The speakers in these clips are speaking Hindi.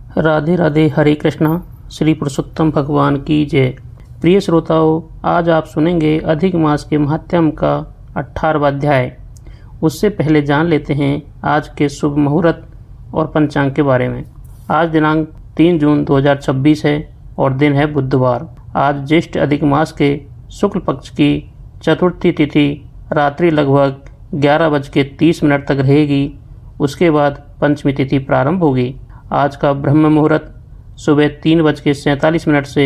राधे राधे, हरे कृष्णा। श्री पुरुषोत्तम भगवान की जय। प्रिय श्रोताओं, आज आप सुनेंगे अधिक मास के महात्म्य का 18वां अध्याय। उससे पहले जान लेते हैं आज के शुभ मुहूर्त और पंचांग के बारे में। आज दिनांक 3 जून 2026 है और दिन है बुधवार। आज ज्येष्ठ अधिक मास के शुक्ल पक्ष की चतुर्थी तिथि रात्रि लगभग 11:30 तक रहेगी। उसके बाद पंचमी तिथि प्रारंभ होगी। आज का ब्रह्म मुहूर्त सुबह 3:47 से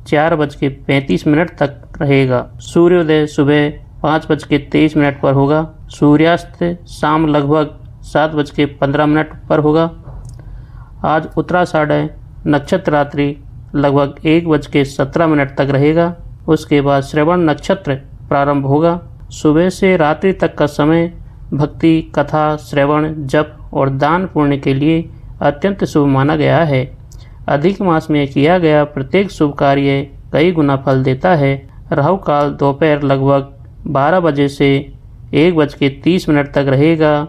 4:35 तक रहेगा। सूर्योदय सुबह 5:23 पर होगा। सूर्यास्त शाम लगभग 7:15 पर होगा। आज उत्तराषाढ़ नक्षत्र रात्रि लगभग 1:17 तक रहेगा। उसके बाद श्रवण नक्षत्र प्रारंभ होगा। सुबह से रात्रि तक का समय भक्ति, कथा, श्रवण, जप और दान पुण्य के लिए अत्यंत शुभ माना गया है। अधिक मास में किया गया प्रत्येक शुभ कार्य कई गुना फल देता है। राहु काल दोपहर लगभग 12 बजे से 1:30 तक रहेगा।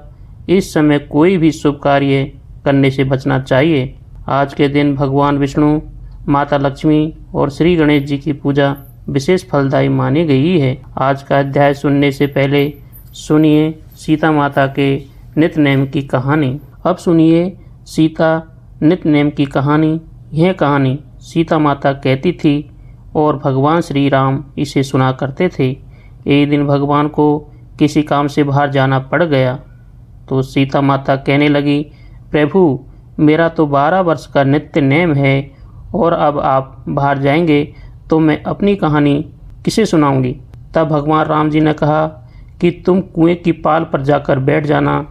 इस समय कोई भी शुभ कार्य करने से बचना चाहिए। आज के दिन भगवान विष्णु, माता लक्ष्मी और श्री गणेश जी की पूजा विशेष फलदायी मानी गई है। आज का अध्याय सुनने से पहले सुनिए सीता माता के नित्य नेम की कहानी। अब सुनिए सीता नित्य नेम की कहानी। यह कहानी सीता माता कहती थी और भगवान श्री राम इसे सुना करते थे। एक दिन भगवान को किसी काम से बाहर जाना पड़ गया तो सीता माता कहने लगी, प्रभु, मेरा तो 12 वर्ष का नित्य नेम है और अब आप बाहर जाएंगे तो मैं अपनी कहानी किसे सुनाऊंगी। तब भगवान राम जी ने कहा कि तुम कुएं की पाल पर जाकर बैठ जाना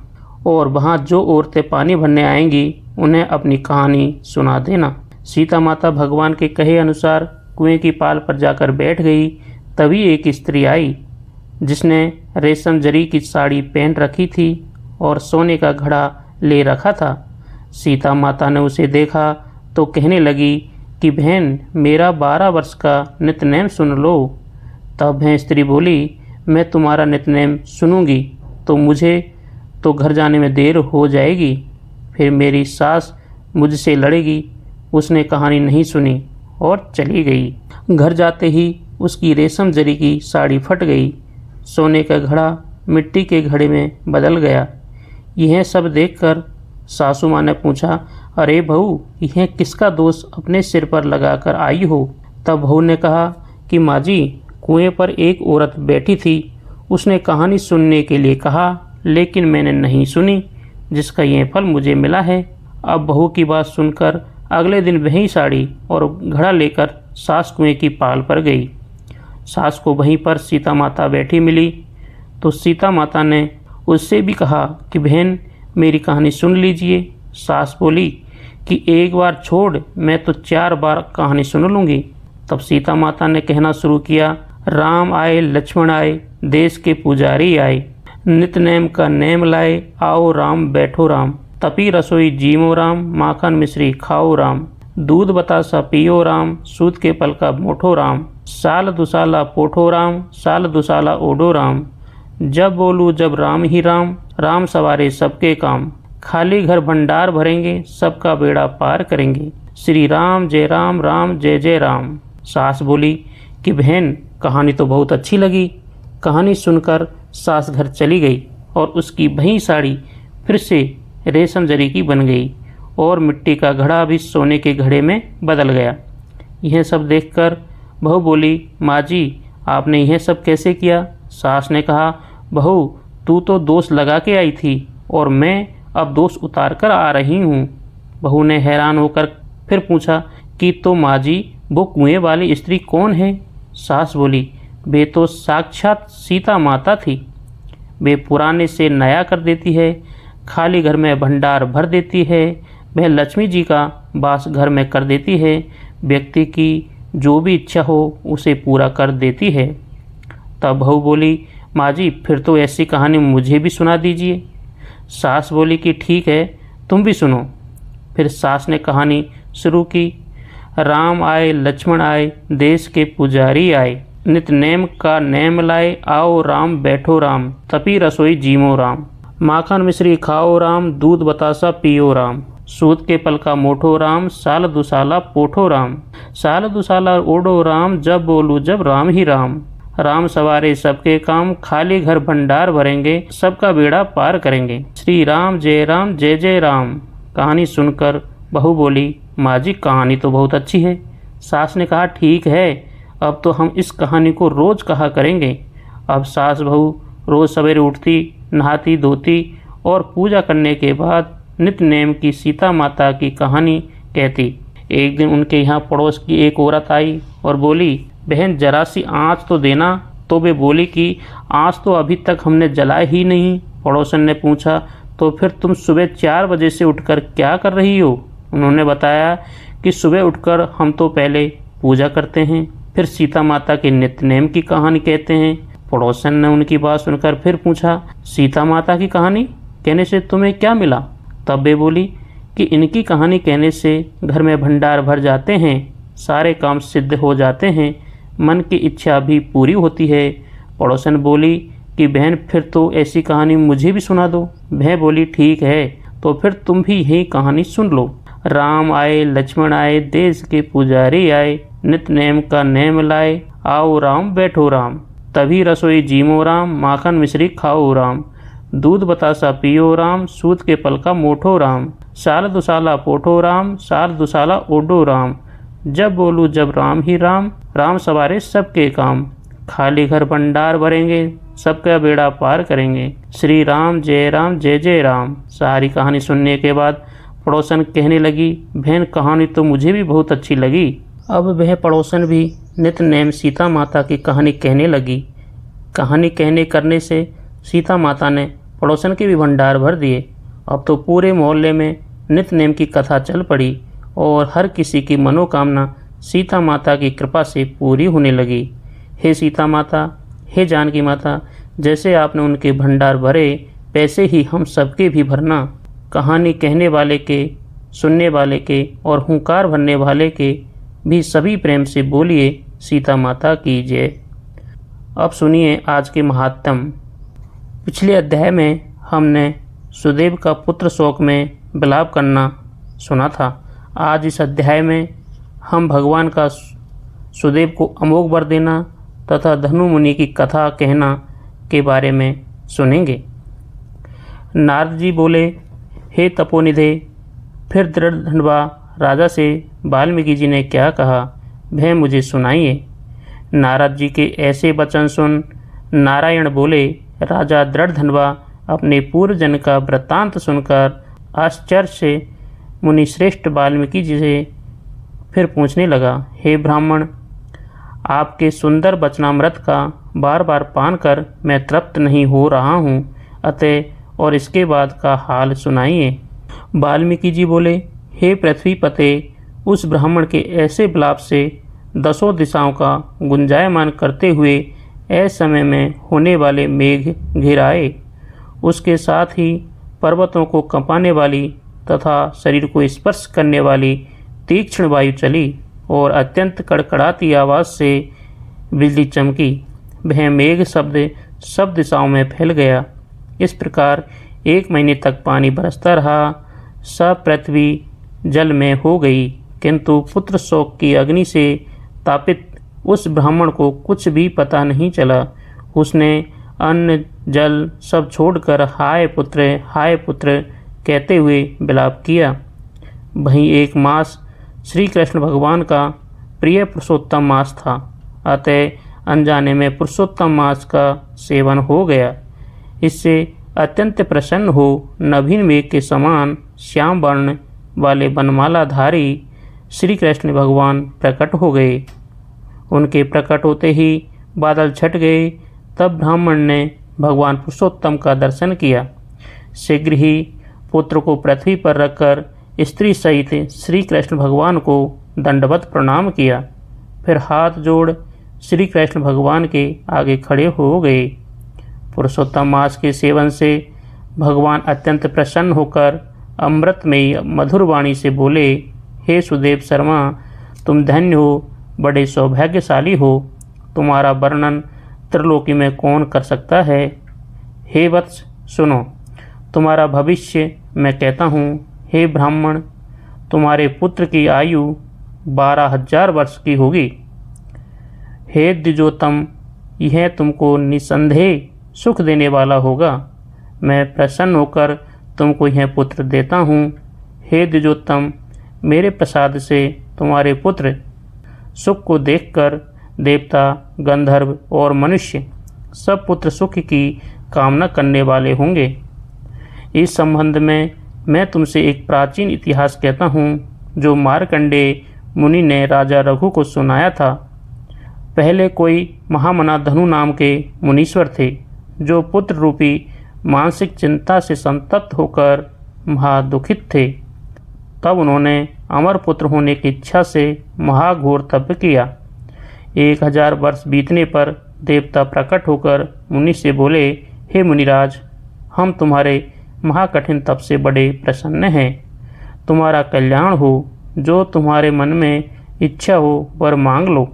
और वहाँ जो औरतें पानी भरने आएंगी उन्हें अपनी कहानी सुना देना। सीता माता भगवान के कहे अनुसार कुएं की पाल पर जाकर बैठ गई। तभी एक स्त्री आई जिसने रेशम जरी की साड़ी पहन रखी थी और सोने का घड़ा ले रखा था। सीता माता ने उसे देखा तो कहने लगी कि बहन, मेरा 12 वर्ष का नित्यनेम सुन लो। तब वह स्त्री बोली, मैं तुम्हारा नित्यनेम सुनूंगी तो मुझे तो घर जाने में देर हो जाएगी, फिर मेरी सास मुझसे लड़ेगी। उसने कहानी नहीं सुनी और चली गई। घर जाते ही उसकी रेशम जरी की साड़ी फट गई। सोने का घड़ा मिट्टी के घड़े में बदल गया। यह सब देखकर सासू माँ ने पूछा, अरे बहू, यह किसका दोष अपने सिर पर लगाकर आई हो। तब बहू ने कहा कि माँ जी, कुएं पर एक औरत बैठी थी। उसने कहानी सुनने के लिए कहा लेकिन मैंने नहीं सुनी, जिसका यह फल मुझे मिला है। अब बहू की बात सुनकर अगले दिन वही साड़ी और घड़ा लेकर सास कुएं की पाल पर गई। सास को वहीं पर सीता माता बैठी मिली तो सीता माता ने उससे भी कहा कि बहन, मेरी कहानी सुन लीजिए। सास बोली कि एक बार छोड़, मैं तो 4 बार कहानी सुन लूँगी। तब सीता माता ने कहना शुरू किया, राम आए, लक्ष्मण आए, देश के पुजारी आए, नित्य नेम का नेम लाए, आओ राम बैठो राम, तपी रसोई जीवो राम, माखन मिश्री खाओ राम, दूध बतासा पियो राम, सूत के पल का मोठो राम, साल दुसाला पोठो राम, साल दुसाला ओडो राम, जब बोलू जब राम ही राम, राम सवारे सबके काम, खाली घर भंडार भरेंगे, सबका बेड़ा पार करेंगे, श्री राम जय राम, राम जय जय राम। सास बोली कि बहन, कहानी तो बहुत अच्छी लगी। कहानी सुनकर सास घर चली गई और उसकी वही साड़ी फिर से रेशम जरी की बन गई और मिट्टी का घड़ा भी सोने के घड़े में बदल गया। यह सब देखकर बहू बोली, माँ जी, आपने यह सब कैसे किया। सास ने कहा, बहू, तू तो दोष लगा के आई थी और मैं अब दोष उतार कर आ रही हूँ। बहू ने हैरान होकर फिर पूछा कि तो माँ जी, वो कुएं वाली स्त्री कौन है। सास बोली, वे तो साक्षात सीता माता थी। वे पुराने से नया कर देती है, खाली घर में भंडार भर देती है, वह लक्ष्मी जी का वास घर में कर देती है, व्यक्ति की जो भी इच्छा हो उसे पूरा कर देती है। तब बहू बोली, माँ जी, फिर तो ऐसी कहानी मुझे भी सुना दीजिए। सास बोली कि ठीक है, तुम भी सुनो। फिर सास ने कहानी शुरू की, राम आए, लक्ष्मण आए, देश के पुजारी आए, नित्य नेम का नेम लाए, आओ राम बैठो राम, तपी रसोई जीवो राम, माखन मिश्री खाओ राम, दूध बतासा पियो राम, सूत के पल का मोठो राम, साल दुसाला पोठो राम। साल दुसाला ओडो राम, जब बोलू जब राम ही राम। राम सवारे सबके काम, खाली घर भंडार भरेंगे, सबका बेड़ा पार करेंगे। श्री राम जय जय राम। कहानी सुनकर बहू बोली, माँ जी कहानी तो बहुत अच्छी है। सास ने कहा, ठीक है, अब तो हम इस कहानी को रोज़ कहा करेंगे। अब सास बहू रोज़ सवेरे उठती, नहाती धोती और पूजा करने के बाद नित्य नेम की सीता माता की कहानी कहती। एक दिन उनके यहाँ पड़ोस की एक औरत आई और बोली, बहन जरा सी आँच तो देना। तो वे बोली कि आँच तो अभी तक हमने जलाई ही नहीं। पड़ोसन ने पूछा, तो फिर तुम सुबह 4 बजे से उठकर क्या कर रही हो? उन्होंने बताया कि सुबह उठकर हम तो पहले पूजा करते हैं, फिर सीता माता के नित्य नेम की कहानी कहते हैं। पड़ोसन ने उनकी बात सुनकर फिर पूछा, सीता माता की कहानी कहने से तुम्हें क्या मिला? तब वे बोली कि इनकी कहानी कहने से घर में भंडार भर जाते हैं, सारे काम सिद्ध हो जाते हैं, मन की इच्छा भी पूरी होती है। पड़ोसन बोली कि बहन फिर तो ऐसी कहानी मुझे भी सुना दो। बहन बोली, ठीक है, तो फिर तुम भी यही कहानी सुन लो। राम आए लक्ष्मण आए, देश के पुजारी आए, नित्य नेम का नेम लाए, आओ राम बैठो राम। तभी रसोई जीमो राम, माखन मिश्री खाओ राम। दूध बतासा पियो राम, सूत के पल का मोठो राम। साल दुसाला पोठो राम, साल दुसाला ओडो राम। जब बोलू जब राम ही राम, राम सवारे सबके काम, खाली घर भंडार भरेंगे, सबका बेड़ा पार करेंगे। श्री राम जय जय राम। सारी कहानी सुनने के बाद पड़ोसन कहने लगी, बहन कहानी तो मुझे भी बहुत अच्छी लगी। अब वह पड़ोसन भी नित्य नेम सीता माता की कहानी कहने लगी। कहानी कहने करने से सीता माता ने पड़ोसन के भी भंडार भर दिए। अब तो पूरे मोहल्ले में नित्य नेम की कथा चल पड़ी और हर किसी की मनोकामना सीता माता की कृपा से पूरी होने लगी। हे सीता माता, हे जानकी माता, जैसे आपने उनके भंडार भरे वैसे ही हम सबके भी भरना। कहानी कहने वाले के, सुनने वाले के और हुंकार भरने वाले के भी सभी प्रेम से बोलिए सीता माता की जय। अब सुनिए आज के महात्म। पिछले अध्याय में हमने सुदेव का पुत्र शोक में विलाप करना सुना था। आज इस अध्याय में हम भगवान का सुदेव को अमोघ वर देना तथा धनु मुनि की कथा कहना के बारे में सुनेंगे। नारद जी बोले, हे तपोनिधे, फिर दृढ़ राजा से वाल्मीकि जी ने क्या कहा, वह मुझे सुनाइए। नारद जी के ऐसे वचन सुन नारायण बोले, राजा दृढ़ अपने पूर्व जन का वृत्तांत सुनकर आश्चर्य से मुनि श्रेष्ठ वाल्मीकि जी से फिर पूछने लगा, हे ब्राह्मण, आपके सुंदर वचनामृत का बार बार पान कर मैं तृप्त नहीं हो रहा हूँ, अतः और इसके बाद का हाल सुनाइए। वाल्मीकि जी बोले, हे पृथ्वी पते, उस ब्राह्मण के ऐसे विलाप से 10 दिशाओं का गुंजायमान करते हुए ऐसे समय में होने वाले मेघ घिर आए। उसके साथ ही पर्वतों को कंपाने वाली तथा शरीर को स्पर्श करने वाली तीक्ष्ण वायु चली और अत्यंत कड़कड़ाती आवाज़ से बिजली चमकी। वह मेघ शब्द सब दिशाओं में फैल गया। इस प्रकार 1 महीने तक पानी बरसता रहा। सब पृथ्वी जल में हो गई, किंतु पुत्र शोक की अग्नि से तापित उस ब्राह्मण को कुछ भी पता नहीं चला। उसने अन्न जल सब छोड़कर हाय पुत्र कहते हुए विलाप किया। वहीं एक मास श्री कृष्ण भगवान का प्रिय पुरुषोत्तम मास था, अतः अनजाने में पुरुषोत्तम मास का सेवन हो गया। इससे अत्यंत प्रसन्न हो नवीन मेघ के समान श्याम वर्ण वाले बनमालाधारी श्री कृष्ण भगवान प्रकट हो गए। उनके प्रकट होते ही बादल छट गए। तब ब्राह्मण ने भगवान पुरुषोत्तम का दर्शन किया। शीघ्र ही पुत्र को पृथ्वी पर रखकर स्त्री सहित श्री कृष्ण भगवान को दंडवत प्रणाम किया। फिर हाथ जोड़ श्री कृष्ण भगवान के आगे खड़े हो गए। पुरुषोत्तम मास के सेवन से भगवान अत्यंत प्रसन्न होकर अमृतमयी मधुर वाणी से बोले, हे सुदेव शर्मा, तुम धन्य हो, बड़े सौभाग्यशाली हो। तुम्हारा वर्णन त्रिलोकी में कौन कर सकता है। हे वत्स सुनो, तुम्हारा भविष्य मैं कहता हूँ। हे ब्राह्मण, तुम्हारे पुत्र की आयु 12,000 वर्ष की होगी। हे द्विजोत्तम, यह तुमको निसंदेह सुख देने वाला होगा। मैं प्रसन्न होकर तुमको यह पुत्र देता हूँ। हे द्विजोत्तम, मेरे प्रसाद से तुम्हारे पुत्र सुख को देखकर देवता, गंधर्व और मनुष्य सब पुत्र सुख की कामना करने वाले होंगे। इस संबंध में मैं तुमसे एक प्राचीन इतिहास कहता हूँ जो मार्कंडेय मुनि ने राजा रघु को सुनाया था। पहले कोई महामना धनु नाम के मुनीश्वर थे जो पुत्र रूपी मानसिक चिंता से संतप्त होकर महादुखित थे। तब उन्होंने अमर पुत्र होने की इच्छा से महाघोर तप किया। 1000 वर्ष बीतने पर देवता प्रकट होकर मुनि से बोले, हे मुनिराज, हम तुम्हारे महाकठिन तप से बड़े प्रसन्न हैं। तुम्हारा कल्याण हो, जो तुम्हारे मन में इच्छा हो वर मांग लो।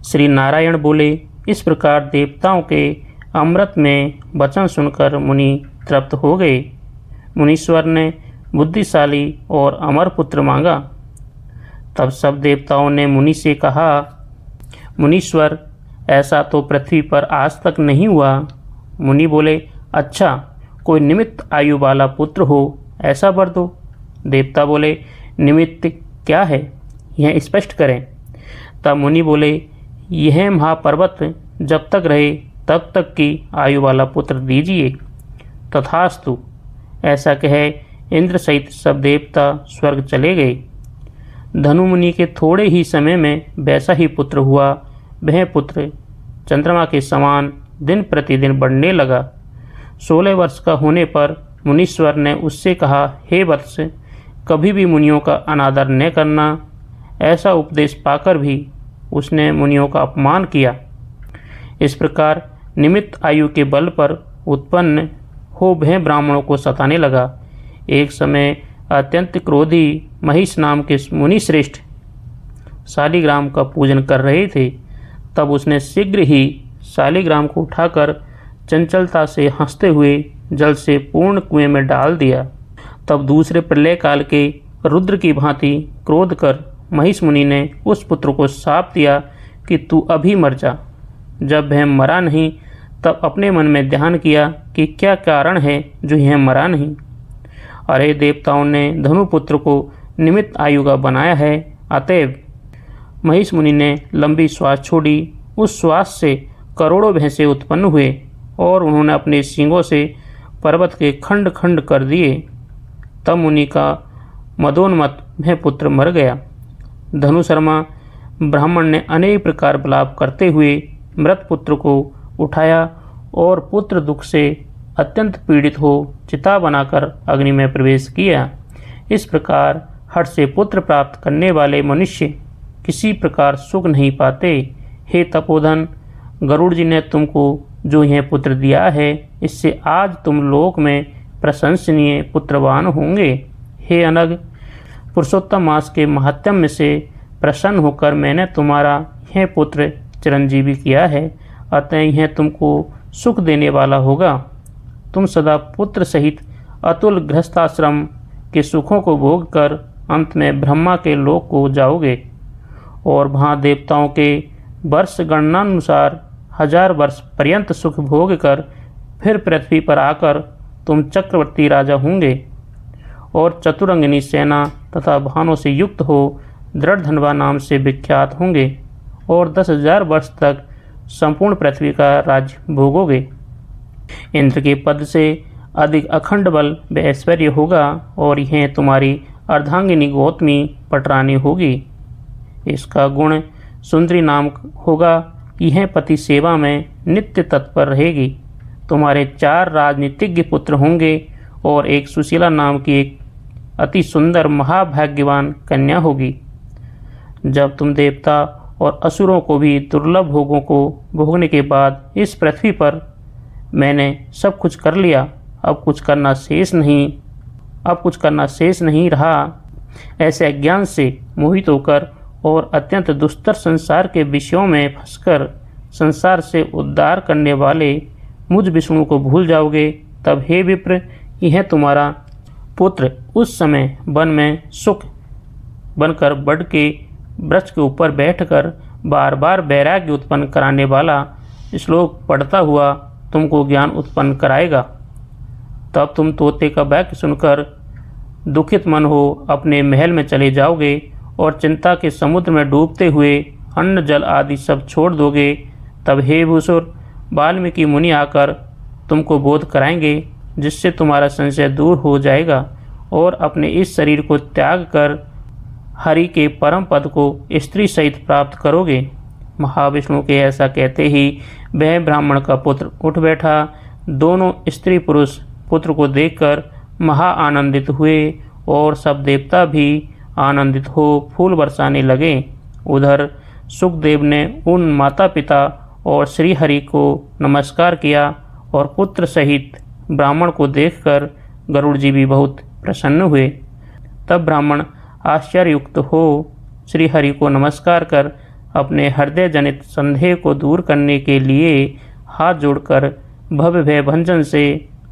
श्री नारायण बोले, इस प्रकार देवताओं के अमृत में वचन सुनकर मुनि तृप्त हो गए। मुनीश्वर ने बुद्धिशाली और अमर पुत्र मांगा। तब सब देवताओं ने मुनि से कहा, मुनीश्वर, ऐसा तो पृथ्वी पर आज तक नहीं हुआ। मुनि बोले, अच्छा, कोई निमित्त आयु वाला पुत्र हो ऐसा वर दो। देवता बोले, निमित्त क्या है, यह स्पष्ट करें। तब मुनि बोले, यह महापर्वत जब तक रहे तब तक की आयु वाला पुत्र दीजिए। तथास्तु, ऐसा कहे इंद्र सहित सब देवता स्वर्ग चले गए। धनु मुनि के थोड़े ही समय में वैसा ही पुत्र हुआ। वह पुत्र चंद्रमा के समान दिन प्रतिदिन बढ़ने लगा। 16 वर्ष का होने पर मुनीश्वर ने उससे कहा, हे वत्स, कभी भी मुनियों का अनादर न करना। ऐसा उपदेश पाकर भी उसने मुनियों का अपमान किया। इस प्रकार निमित्त आयु के बल पर उत्पन्न हो वह ब्राह्मणों को सताने लगा। एक समय अत्यंत क्रोधी महिष नाम के मुनि श्रेष्ठ शालिग्राम का पूजन कर रहे थे। तब उसने शीघ्र ही शालिग्राम को उठाकर चंचलता से हंसते हुए जल से पूर्ण कुएं में डाल दिया। तब दूसरे प्रलय काल के रुद्र की भांति क्रोध कर महिष मुनि ने उस पुत्र को शाप दिया कि तू अभी मर जा। जब वह मरा नहीं तब अपने मन में ध्यान किया कि क्या कारण है जो यह मरा नहीं। अरे देवताओं ने धनुपुत्र को निमित्त आयु का बनाया है। अतएव महिष मुनि ने लंबी श्वास छोड़ी। उस श्वास से करोड़ों भैंसे उत्पन्न हुए और उन्होंने अपने सींगों से पर्वत के खंड खंड कर दिए। तब मुनि का मदोन्मत वह पुत्र मर गया। धनु शर्मा ब्राह्मण ने अनेक प्रकार विलाप करते हुए मृत पुत्र को उठाया और पुत्र दुख से अत्यंत पीड़ित हो चिता बनाकर अग्नि में प्रवेश किया। इस प्रकार हठ से पुत्र प्राप्त करने वाले मनुष्य किसी प्रकार सुख नहीं पाते। हे तपोधन, गरुड़ जी ने तुमको जो यह पुत्र दिया है, इससे आज तुम लोक में प्रशंसनीय पुत्रवान होंगे। हे अनग, पुरुषोत्तम मास के महात्म्य से प्रसन्न होकर मैंने तुम्हारा यह पुत्र चिरंजीवी किया है। अतः यह तुमको सुख देने वाला होगा। तुम सदा पुत्र सहित अतुल गृहस्थाश्रम के सुखों को भोग कर अंत में ब्रह्मा के लोक को जाओगे और वहाँ देवताओं के वर्ष गणनानुसार 1000 वर्ष पर्यंत सुख भोग कर फिर पृथ्वी पर आकर तुम चक्रवर्ती राजा होंगे और चतुरंगिनी सेना तथा वाहनों से युक्त हो दृढ़ धनवा नाम से विख्यात होंगे और 10,000 वर्ष तक संपूर्ण पृथ्वी का राज्य भोगोगे। इंद्र के पद से अधिक अखंड बल व ऐश्वर्य होगा और यह तुम्हारी अर्धांगिनी गौतमी पटरानी होगी। इसका गुण सुंदरी नाम होगा। यह पति सेवा में नित्य तत्पर रहेगी। तुम्हारे 4 राजनीतिज्ञ पुत्र होंगे और एक सुशीला नाम की एक अति सुंदर महाभाग्यवान कन्या होगी। जब तुम देवता और असुरों को भी दुर्लभ भोगों को भोगने के बाद इस पृथ्वी पर मैंने सब कुछ कर लिया, अब कुछ करना शेष नहीं रहा, ऐसे अज्ञान से मोहित होकर और अत्यंत दुस्तर संसार के विषयों में फंसकर संसार से उद्धार करने वाले मुझ विष्णु को भूल जाओगे। तब हे विप्र, यह तुम्हारा पुत्र उस समय वन में सुख बनकर बड़ के वृक्ष के ऊपर बैठकर बार बार वैराग्य उत्पन्न कराने वाला श्लोक पढ़ता हुआ तुमको ज्ञान उत्पन्न कराएगा। तब तुम तोते का वाक्य सुनकर दुखित मन हो अपने महल में चले जाओगे और चिंता के समुद्र में डूबते हुए अन्न जल आदि सब छोड़ दोगे। तब हे भूसुर, वाल्मीकि मुनि आकर तुमको बोध कराएंगे, जिससे तुम्हारा संशय दूर हो जाएगा और अपने इस शरीर को त्याग कर हरि के परम पद को स्त्री सहित प्राप्त करोगे। महाविष्णु के ऐसा कहते ही वह ब्राह्मण का पुत्र उठ बैठा। दोनों स्त्री पुरुष पुत्र को देखकर महा आनंदित हुए और सब देवता भी आनंदित हो फूल बरसाने लगे। उधर सुखदेव ने उन माता पिता और श्री हरि को नमस्कार किया और पुत्र सहित ब्राह्मण को देखकर गरुड़ जी भी बहुत प्रसन्न हुए। तब ब्राह्मण आश्चर्ययुक्त हो श्री हरि को नमस्कार कर अपने हृदय जनित संदेह को दूर करने के लिए हाथ जोड़कर भव्य भय भंजन से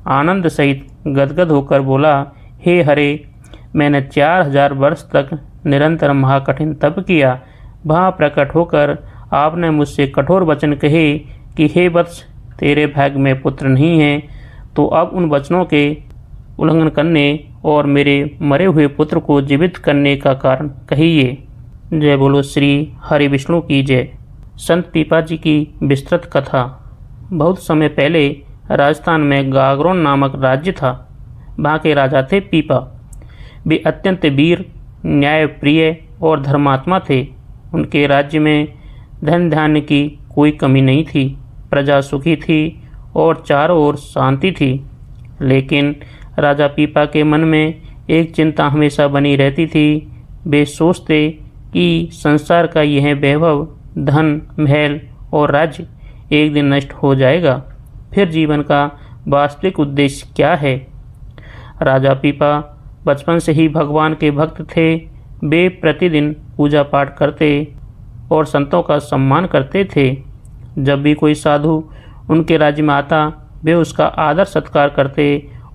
आनंद सहित गदगद होकर बोला, हे हरे, मैंने 4000 वर्ष तक निरंतर महाकठिन तप किया। वहाँ प्रकट होकर आपने मुझसे कठोर वचन कहे कि हे वत्स, तेरे भाग्य में पुत्र नहीं है, तो अब उन वचनों के उल्लंघन करने और मेरे मरे हुए पुत्र को जीवित करने का कारण कहिए। जय बोलो श्री हरि विष्णु की जय। संत पीपा जी की विस्तृत कथा। बहुत समय पहले राजस्थान में गागरोन नामक राज्य था। वहाँ के राजा थे पीपा। वे अत्यंत वीर, न्यायप्रिय और धर्मात्मा थे। उनके राज्य में धन धान्य की कोई कमी नहीं थी। प्रजा सुखी थी और चारों ओर शांति थी। लेकिन राजा पीपा के मन में एक चिंता हमेशा बनी रहती थी। वे सोचते कि संसार का यह वैभव, धन, महल और राज्य एक दिन नष्ट हो जाएगा। फिर जीवन का वास्तविक उद्देश्य क्या है? राजा पीपा बचपन से ही भगवान के भक्त थे। वे प्रतिदिन पूजा पाठ करते और संतों का सम्मान करते थे। जब भी कोई साधु उनके राज्य में आता, वे उसका आदर सत्कार करते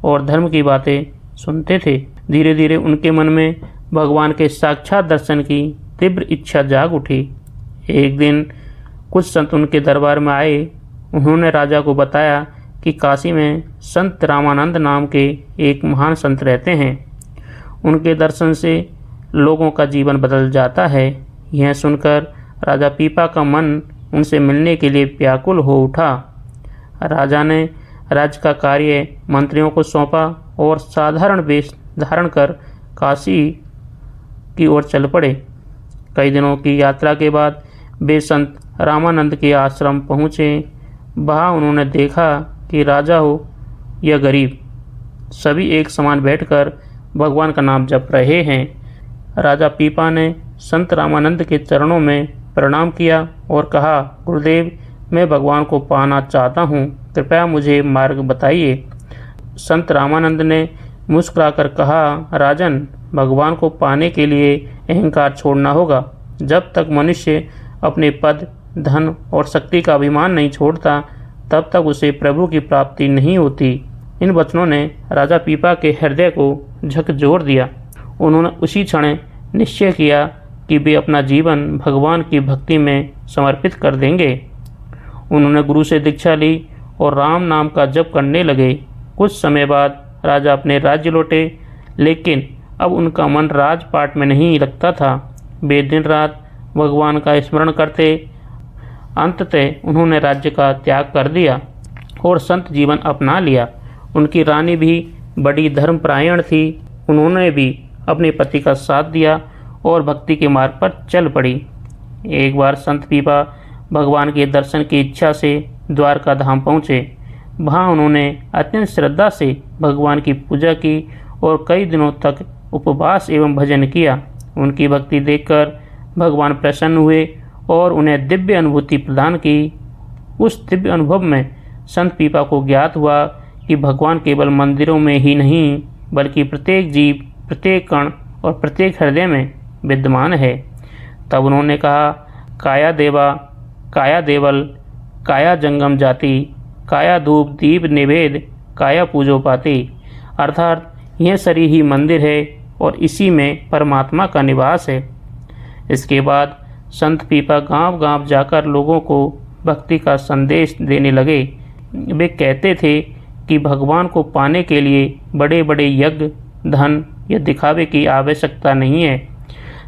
और धर्म की बातें सुनते थे। धीरे धीरे उनके मन में भगवान के साक्षात दर्शन की तीव्र इच्छा जाग उठी। एक दिन कुछ संत उनके दरबार में आए। उन्होंने राजा को बताया कि काशी में संत रामानंद नाम के एक महान संत रहते हैं। उनके दर्शन से लोगों का जीवन बदल जाता है। यह सुनकर राजा पीपा का मन उनसे मिलने के लिए व्याकुल हो उठा। राजा ने राज्य का कार्य मंत्रियों को सौंपा और साधारण वेश धारण कर काशी की ओर चल पड़े। कई दिनों की यात्रा के बाद वे संत रामानंद के आश्रम पहुँचे। वहाँ उन्होंने देखा कि राजा हो या गरीब, सभी एक समान बैठकर भगवान का नाम जप रहे हैं। राजा पीपा ने संत रामानंद के चरणों में प्रणाम किया और कहा, गुरुदेव, मैं भगवान को पाना चाहता हूँ, कृपया मुझे मार्ग बताइए। संत रामानंद ने मुस्कुराकर कहा, राजन, भगवान को पाने के लिए अहंकार छोड़ना होगा। जब तक मनुष्य अपने पद, धन और शक्ति का अभिमान नहीं छोड़ता, तब तक उसे प्रभु की प्राप्ति नहीं होती। इन वचनों ने राजा पीपा के हृदय को झकझोर दिया। उन्होंने उसी क्षण निश्चय किया कि वे अपना जीवन भगवान की भक्ति में समर्पित कर देंगे। उन्होंने गुरु से दीक्षा ली और राम नाम का जप करने लगे। कुछ समय बाद राजा अपने राज्य लौटे, लेकिन अब उनका मन राजपाट में नहीं लगता था। वे दिन रात भगवान का स्मरण करते। अंततः उन्होंने राज्य का त्याग कर दिया और संत जीवन अपना लिया। उनकी रानी भी बड़ी धर्मपरायण थी। उन्होंने भी अपने पति का साथ दिया और भक्ति के मार्ग पर चल पड़ी। एक बार संत पीपा भगवान के दर्शन की इच्छा से द्वारका धाम पहुँचे। वहाँ उन्होंने अत्यंत श्रद्धा से भगवान की पूजा की और कई दिनों तक उपवास एवं भजन किया। उनकी भक्ति देखकर भगवान प्रसन्न हुए और उन्हें दिव्य अनुभूति प्रदान की। उस दिव्य अनुभव में संत पीपा को ज्ञात हुआ कि भगवान केवल मंदिरों में ही नहीं, बल्कि प्रत्येक जीव, प्रत्येक कण और प्रत्येक हृदय में विद्यमान है। तब उन्होंने कहा, काया देवा, काया देवल, काया जंगम जाति, काया धूप दीप निवेद, काया पूजो पाति। अर्थात यह शरीर ही मंदिर है और इसी में परमात्मा का निवास है। इसके बाद संत पीपा गांव-गांव जाकर लोगों को भक्ति का संदेश देने लगे। वे कहते थे कि भगवान को पाने के लिए बड़े बड़े यज्ञ, धन या दिखावे की आवश्यकता नहीं है।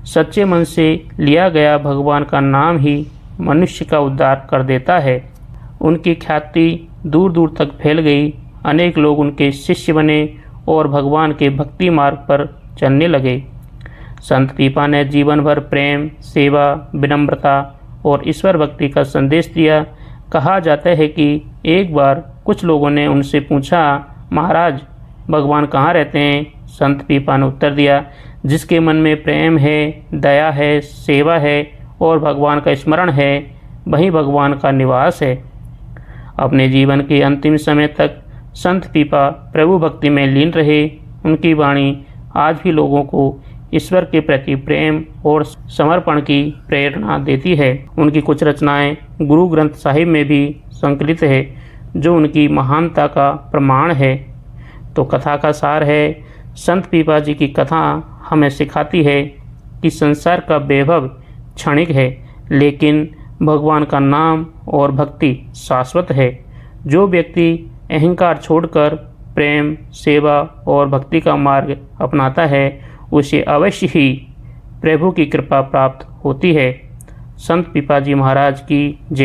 सच्चे मन से लिया गया भगवान का नाम ही मनुष्य का उद्धार कर देता है। उनकी ख्याति दूर दूर तक फैल गई। अनेक लोग उनके शिष्य बने और भगवान के भक्ति मार्ग पर चलने लगे। संत पीपा ने जीवन भर प्रेम, सेवा, विनम्रता और ईश्वर भक्ति का संदेश दिया। कहा जाता है कि एक बार कुछ लोगों ने उनसे पूछा, महाराज भगवान कहाँ रहते हैं? संत पीपा ने उत्तर दिया, जिसके मन में प्रेम है, दया है, सेवा है और भगवान का स्मरण है, वही भगवान का निवास है। अपने जीवन के अंतिम समय तक संत पीपा प्रभु भक्ति में लीन रहे। उनकी वाणी आज भी लोगों को ईश्वर के प्रति प्रेम और समर्पण की प्रेरणा देती है। उनकी कुछ रचनाएं गुरु ग्रंथ साहिब में भी संकलित है, जो उनकी महानता का प्रमाण है। तो कथा का सार है, संत पीपा जी की कथा हमें सिखाती है कि संसार का वैभव क्षणिक है, लेकिन भगवान का नाम और भक्ति शाश्वत है। जो व्यक्ति अहंकार छोड़कर प्रेम, सेवा और भक्ति का मार्ग अपनाता है, उसे अवश्य ही प्रभु की कृपा प्राप्त होती है। संत पीपा जी महाराज की जय।